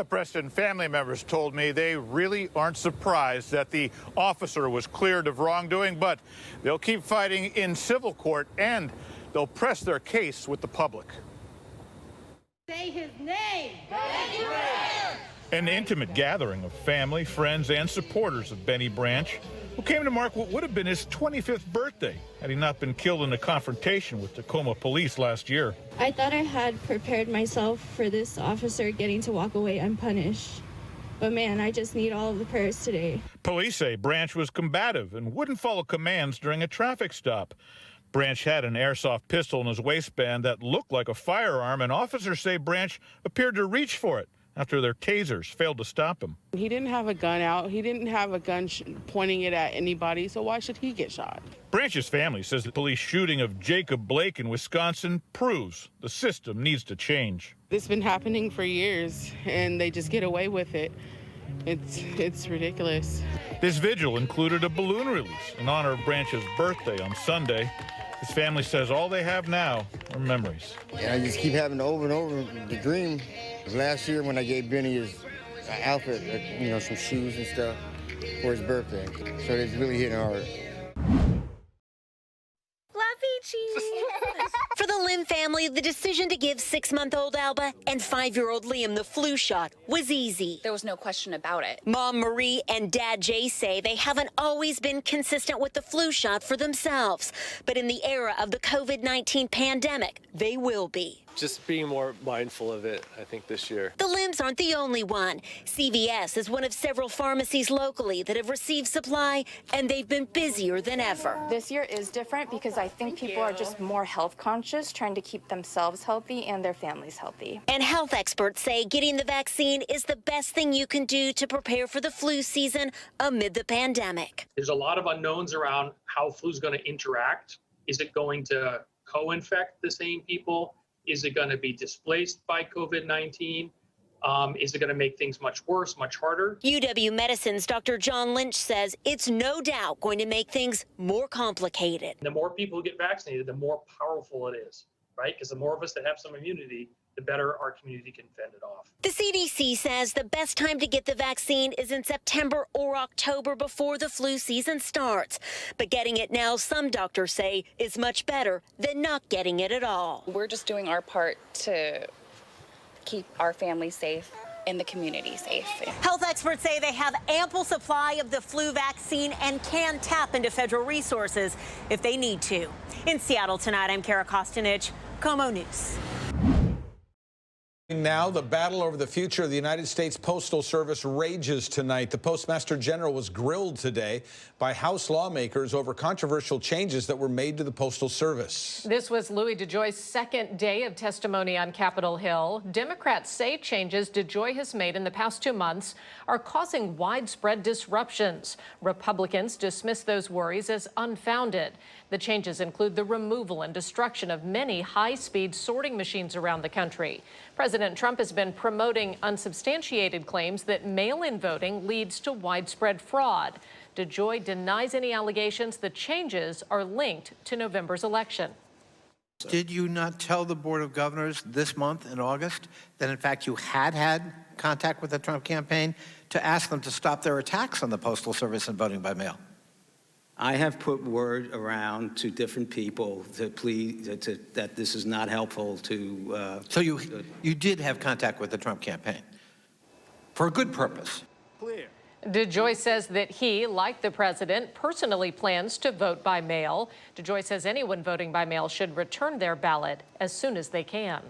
Preston, family members told me they really aren't surprised that the officer was cleared of wrongdoing, but they'll keep fighting in civil court and they'll press their case with the public. Say his name. Bennie Branch. An intimate gathering of family, friends, and supporters of Bennie Branch, who came to mark what would have been his 25th birthday had he not been killed in a confrontation with Tacoma police last year. I thought I had prepared myself for this officer getting to walk away unpunished. But man, I just need all of the prayers today. Police say Branch was combative and wouldn't follow commands during a traffic stop. Branch had an airsoft pistol in his waistband that looked like a firearm, and officers say Branch appeared to reach for it after their tasers failed to stop him. He didn't have a gun out. He didn't have a gun pointing it at anybody, so why should he get shot? Branch's family says the police shooting of Jacob Blake in Wisconsin proves the system needs to change. It's been happening for years, and they just get away with it. It's ridiculous. This vigil included a balloon release in honor of Branch's birthday on Sunday. His family says all they have now are memories. And I just keep having over and over the dream. Last year when I gave Benny his outfit, some shoes and stuff for his birthday. So it's really hitting hard. For the Lim family, the decision to give 6-month-old Alba and 5-year-old Liam the flu shot was easy. There was no question about it. Mom Marie and Dad Jay say they haven't always been consistent with the flu shot for themselves. But in the era of the COVID-19 pandemic, they will be. Just being more mindful of it, I think, this year. The Lims aren't the only one. CVS is one of several pharmacies locally that have received supply, and they've been busier than ever. This year is different because I think people are just more health conscious, trying to keep themselves healthy and their families healthy. And health experts say getting the vaccine is the best thing you can do to prepare for the flu season amid the pandemic. There's a lot of unknowns around how flu's going to interact. Is it going to co-infect the same people? Is it going to be displaced by COVID-19? Is it going to make things much worse, much harder? UW Medicine's Dr. John Lynch says it's no doubt going to make things more complicated. The more people who get vaccinated, the more powerful it is, right? Because the more of us that have some immunity, the better our community can fend it off. The CDC says the best time to get the vaccine is in September or October before the flu season starts. But getting it now, some doctors say, is much better than not getting it at all. We're just doing our part to keep our family safe and the community safe. Health experts say they have ample supply of the flu vaccine and can tap into federal resources if they need to. In Seattle tonight, I'm Kara Kostanich, KOMO News. Now, the battle over the future of the United States Postal Service rages tonight. The Postmaster General was grilled today by House lawmakers over controversial changes that were made to the Postal Service. This was Louis DeJoy's second day of testimony on Capitol Hill. Democrats say changes DeJoy has made in the past 2 months are causing widespread disruptions. Republicans dismiss those worries as unfounded. The changes include the removal and destruction of many high-speed sorting machines around the country. President Trump has been promoting unsubstantiated claims that mail-in voting leads to widespread fraud. DeJoy denies any allegations the changes are linked to November's election. Did you not tell the Board of Governors this month in August that, in fact, you had contact with the Trump campaign to ask them to stop their attacks on the Postal Service and voting by mail? I have put word around to different people to please that this is not helpful to. So you did have contact with the Trump campaign for a good purpose. Clear. DeJoy says that he, like the president, personally plans to vote by mail. DeJoy says anyone voting by mail should return their ballot as soon as they can.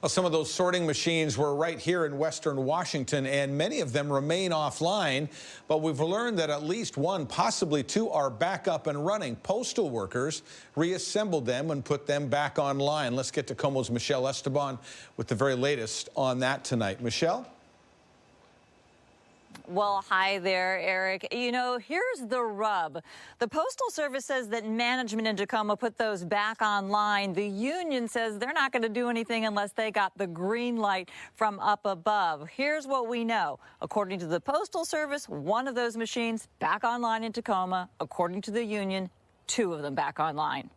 Well, some of those sorting machines were right here in Western Washington, and many of them remain offline. But we've learned that at least one, possibly two, are back up and running. Postal workers reassembled them and put them back online. Let's get to KOMO's Michelle Esteban with the very latest on that tonight. Michelle? Well, hi there, Eric. You know, here's the rub. The Postal Service says that management in Tacoma put those back online. The union says they're not going to do anything unless they got the green light from up above. Here's what we know. According to the Postal Service, one of those machines back online in Tacoma. According to the union, two of them back online.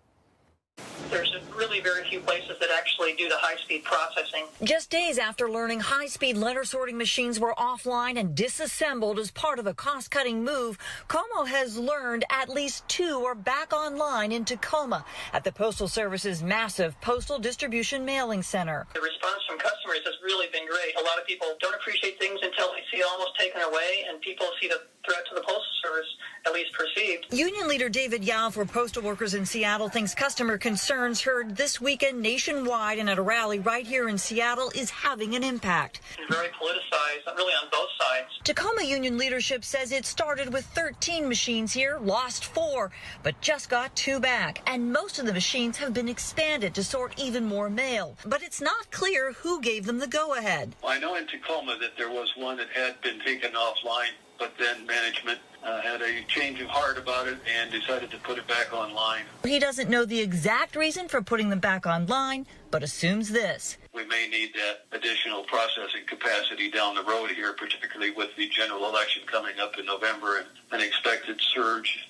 There's really very few places that actually do the high-speed processing. Just days after learning high-speed letter sorting machines were offline and disassembled as part of a cost-cutting move, KOMO has learned at least 2 are back online in Tacoma at the Postal Service's massive postal distribution mailing center. The response from customers has really been great. A lot of people don't appreciate things until they see it almost taken away, and people see the threat to the Postal Service at least perceived. Union leader David Yao for postal workers in Seattle thinks customer concerns heard this weekend nationwide and at a rally right here in Seattle is having an impact. It's very politicized, really on both sides. Tacoma union leadership says it started with 13 machines here, lost 4, but just got 2 back. And most of the machines have been expanded to sort even more mail. But it's not clear who gave them the go-ahead. Well, I know in Tacoma that there was one that had been taken offline, but then management had a change of heart about it and decided to put it back online. He doesn't know the exact reason for putting them back online, but assumes this. We may need that additional processing capacity down the road here, particularly with the general election coming up in November and an expected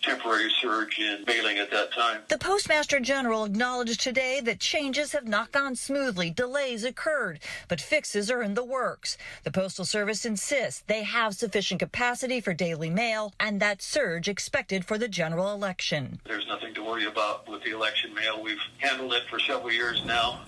temporary surge in mailing at that time. The Postmaster General acknowledged today that changes have not gone smoothly. Delays occurred, but fixes are in the works. The Postal Service insists they have sufficient capacity for daily mail and that surge expected for the general election. There's nothing to worry about with the election mail. We've handled it for several years now.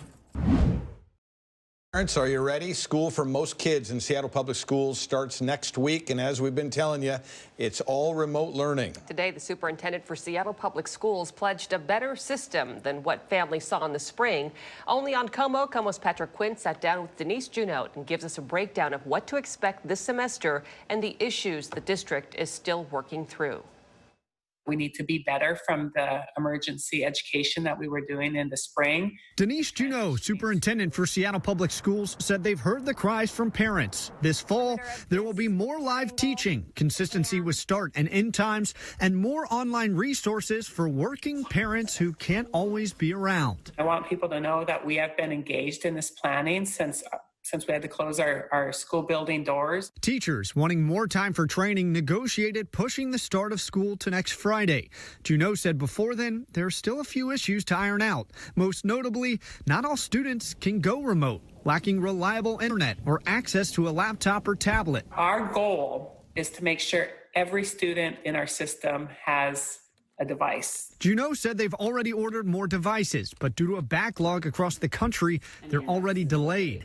Parents, are you ready? School for most kids in Seattle Public Schools starts next week, and as we've been telling you, it's all remote learning. Today, the superintendent for Seattle Public Schools pledged a better system than what families saw in the spring. Only on KOMO, KOMO's Patrick Quinn sat down with Denise Juneau and gives us a breakdown of what to expect this semester and the issues the district is still working through. We need to be better from the emergency education that we were doing in the spring. Denise Juneau, superintendent for Seattle Public Schools, said they've heard the cries from parents. This fall, there will be more live teaching, consistency with start and end times, and more online resources for working parents who can't always be around. I want people to know that we have been engaged in this planning since we had to close our school building doors. Teachers wanting more time for training negotiated pushing the start of school to next Friday. Juneau said before then, there are still a few issues to iron out. Most notably, not all students can go remote, lacking reliable internet or access to a laptop or tablet. Our goal is to make sure every student in our system has a device. Juneau said they've already ordered more devices, but due to a backlog across the country, they're already delayed.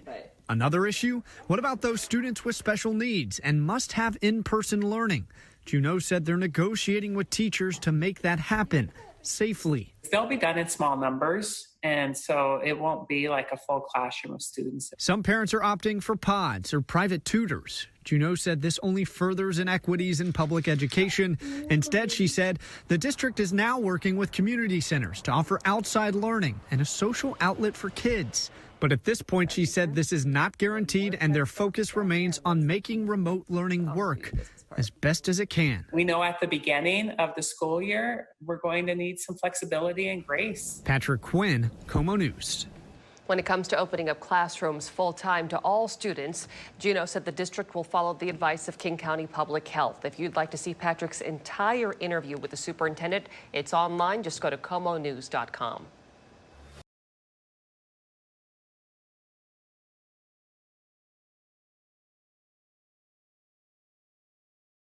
Another issue? What about those students with special needs and must have in-person learning? Juneau said they're negotiating with teachers to make that happen safely. They'll be done in small numbers, and so it won't be like a full classroom of students. Some parents are opting for pods or private tutors. Juneau said this only furthers inequities in public education. Instead, she said, the district is now working with community centers to offer outside learning and a social outlet for kids. But at this point, she said this is not guaranteed and their focus remains on making remote learning work as best as it can. We know at the beginning of the school year, we're going to need some flexibility and grace. Patrick Quinn, KOMO News. When it comes to opening up classrooms full-time to all students, Juneau said the district will follow the advice of King County Public Health. If you'd like to see Patrick's entire interview with the superintendent, it's online. Just go to KOMOnews.com.